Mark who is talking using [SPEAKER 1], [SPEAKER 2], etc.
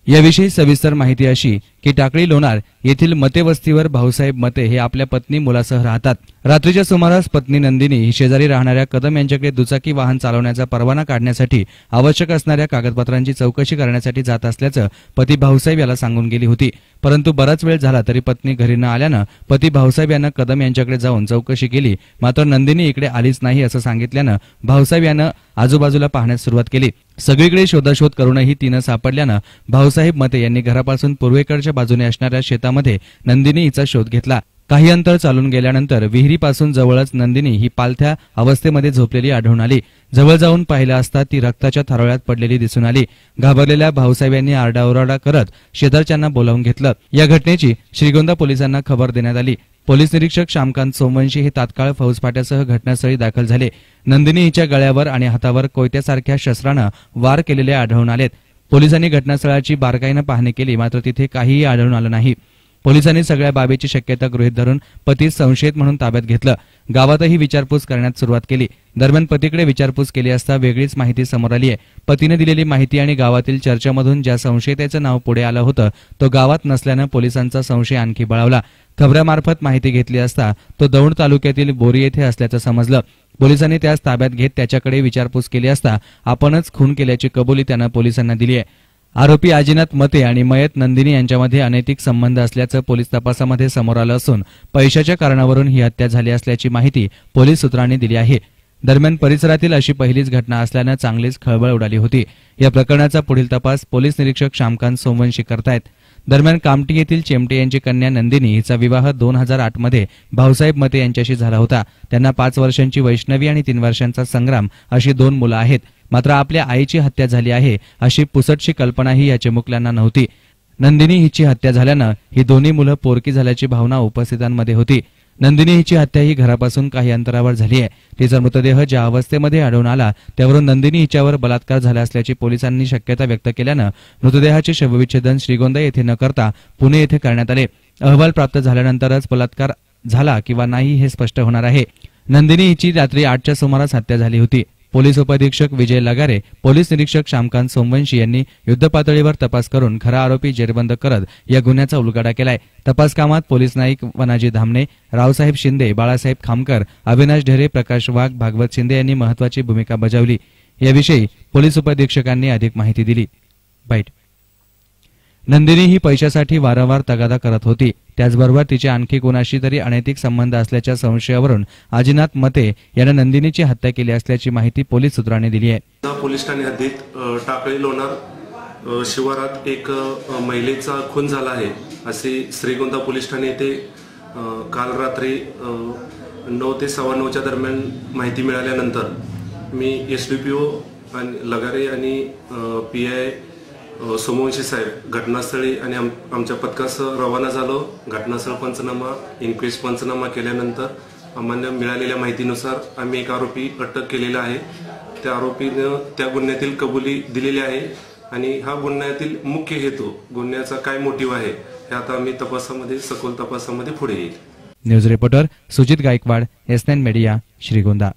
[SPEAKER 1] याविषयी सविस्तर माहिती अशी की टाकळी लोणार येथील मते वस्तीवर भाऊसाहेब मते हे आपल्या पत्नी मुलासह राहतात। रात्रीच्या सुमारास पत्नी नंदिनी ही शेजारी राहणाऱ्या कदम यांच्याकडे दुचाकी वाहन चालवण्याचा परवाना काढण्यासाठी आवश्यक असणाऱ्या कागदपत्रांची चौकशी करण्यासाठी जात असल्याचं पती भाऊसाहेब याला सांगून गेली होती। परंतु बराच वेळ झाला तरी पत्नी घरी न आल्यानं पती भाऊसाहेब यांना कदम यांच्याकडे जाऊन चौकशी केली, मात्र नंदिनी इकडे आलीच नाही असं सांगितल्यानं भाऊसाहेब यानं आजूबाजूला पाहण्यास सुरुवात केली। सगळीकडे शोधाशोध करूनही तिनं सापडल्यानं भाऊसाहेब मते यांनी घरापासून पूर्वेकडच्या बाजूने असणाऱ्या शेतामध्ये नंदिनी हिचा शोध घेतला। काही अंतर चालून गेल्यानंतर विहिरीपासून जवळच नंदिनी ही पालथ्या अवस्थेमध्ये झोपलेली आढळून आली। जवळ जाऊन पाहिलं असता ती रक्ताच्या थारोळ्यात पडलेली दिसून आली। घाबरलेल्या भाऊसाहेब यांनी आरडाओरडा करत शेजारच्यांना बोलावून घेतलं। या घटनेची श्रीगोंदा पोलिसांना खबर देण्यात आली। पोलीस निरीक्षक श्यामकांत सोमवंशी हे तात्काळ फौजफाट्यासह घटनास्थळी दाखल झाले। नंदिनी हिच्या गळ्यावर आणि हातावर कोयत्यासारख्या शस्त्रानं वार केलेले आढळून आलेत। पोलिसांनी घटनास्थळाची बारकाईनं पाहणी केली, मात्र तिथे काहीही आढळून आलं नाही। पोलिसांनी सगळ्या बाबीची शक्यता गृहीत धरून पतीस संशयित म्हणून ताब्यात घेतलं। गावातही विचारपूस करण्यास सुरुवात केली। दरम्यान पतीकडे विचारपूस केली असता वेगळीच माहिती समोर आली आहे। पतीने दिलेली माहिती आणि गावातील चर्चेमधून ज्या संशयिताचं नाव पुढे आलं होतं तो गावात नसल्यानं पोलिसांचा संशय आणखी बळावला। खबरामार्फत माहिती घेतली असता तो दौंड तालुक्यातील बोरी येथे असल्याचं समजलं। पोलिसांनी त्यास ताब्यात घेत त्याच्याकडे विचारपूस केली असता आपणच खून केल्याची कबुली त्यानं पोलिसांना दिली आहे। आरोपी आजीनाथ मते आणि मयत नंदिनी यांच्यामध्ये अनैतिक संबंध असल्याचं पोलीस तपासामध्ये समोर आलं असून पैशाच्या कारणावरून ही हत्या झाली असल्याची माहिती पोलीस सूत्रांनी दिली आहे। दरम्यान परिसरातील अशी पहिलीच घटना असल्यानं चांगलीच खळबळ उडाली होती। या प्रकरणाचा पुढील तपास पोलीस निरीक्षक श्यामकांत सोमवंशी करतायत। दरम्यान कामठी येथील चेमटे यांची कन्या नंदिनी हिचा विवाह 2008 मध्ये भाऊसाहेब मते यांच्याशी झाला होता। त्यांना 5 वर्षांची वैष्णवी आणि 3 वर्षांचा संग्राम अशी 2 मुलं आहेत। मात्र आपल्या आईची हत्या झाली आहे अशी पुसटशी कल्पनाही या चिमुकल्यांना नव्हती। नंदिनी हिची हत्या झाल्यानं ही दोन्ही मुलं पोरकी झाल्याची भावना उपस्थितांमध्ये होती। नंदिनी हिची हत्या ही घरापासून काही अंतरावर झाली आहे। तिचा मृतदेह ज्या अवस्थेमध्ये आढळून आला त्यावरून नंदिनी हिच्यावर बलात्कार झाला असल्याची पोलिसांनी शक्यता व्यक्त केल्यानं मृतदेहाचे शवविच्छेदन श्रीगोंदा येथे न करता पुणे येथे करण्यात आले। अहवाल प्राप्त झाल्यानंतरच बलात्कार झाला किंवा नाही हे स्पष्ट होणार आहे। नंदिनी हिची रात्री 8च्या सुमारास हत्या झाली होती। पोलीस उपअधीक्षक विजय लगारे, पोलीस निरीक्षक श्यामकांत सोमवंशी यांनी युद्धपातळीवर तपास करून खरा आरोपी जेरबंद करत या गुन्ह्याचा उलगडा केलाय। तपास कामात पोलीस नाईक वनाजी धामणे, रावसाहेब शिंदे, बाळासाहेब खामकर, अविनाश ढेरे, प्रकाश वाघ, भागवत शिंदे यांनी महत्वाची भूमिका बजावली। याविषयी पोलीस उपअधीक्षकांनी अधिक माहिती दिली। नंदिनी ही पैशासाठी वारंवार तगादा करत होती। त्याचबरोबर तिचे आणखी कोणाशी तरी अनैतिक संबंध असल्याच्या संशयावरून आजीनाथ मते यानं नंदिनीची हत्या केली असल्याची माहिती पोलीस सूत्रांनी दिली आहे।
[SPEAKER 2] पोलीस ठाणे हद्दीत टाकळी लोणार शिवारात एक महिलेचा खून झाला आहे असे श्रीगोंदा पोलीस ठाणे येथे काल रात्री 9 ते 9:15च्या दरम्यान माहिती मिळाल्यानंतर मी SDPO आणि लगारे आणि PI सोमवंशी साहेब घटनास्थळी आणि आमच्या पथकासह रवाना झालो। घटनास्थळ पंचनामा, इन्क्वेस्ट पंचनामा केल्यानंतर आम्हाला मिळालेल्या माहितीनुसार आम्ही एक आरोपी अटक केलेला आहे। त्या आरोपीनं त्या गुन्ह्यातील कबुली दिलेली आहे आणि हा गुन्ह्यातील मुख्य हेतू, गुन्ह्याचा काय मोटिव्ह आहे हे आता आम्ही तपासामध्ये, सखोल तपासामध्ये पुढे येईल।
[SPEAKER 1] News reporter Sujit Gaikwad, S9 media, Shrigonda.